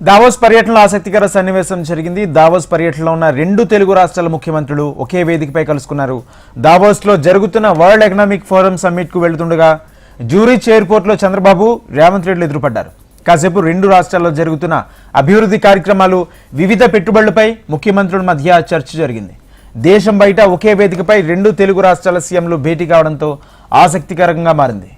Davos పర్యటనలో ఆసక్తికర సన్నివేశం జరిగింది. దావోస్ పర్యటనలో ఉన్న రెండు తెలుగు రాష్ట్రాల ముఖ్యమంత్రులు ఒకే వేదికపై కలుసుకున్నారు. దావోస్లో జరుగుతున్న వరల్డ్ ఎకనామిక్ ఫోరం సమ్మిట్ కు వెళ్తుండగా జ్యూరిచ్ ఎయిర్పోర్ట్లో చంద్రబాబు, రేవంత్ రెడ్డిలు ఎదురుపడ్డారు. కాసేపు రెండు రాష్ట్రాల్లో జరుగుతున్న అభివృద్ధి కార్యక్రమాలు, వివిధ పెట్టుబడులపై ముఖ్యమంత్రుల మధ్య చర్చ జరిగింది. దేశం బయట ఒకే వేదికపై రెండు తెలుగు రాష్ట్రాల సీఎంలు భేటీ కావడంతో ఆసక్తికరంగా మారింది.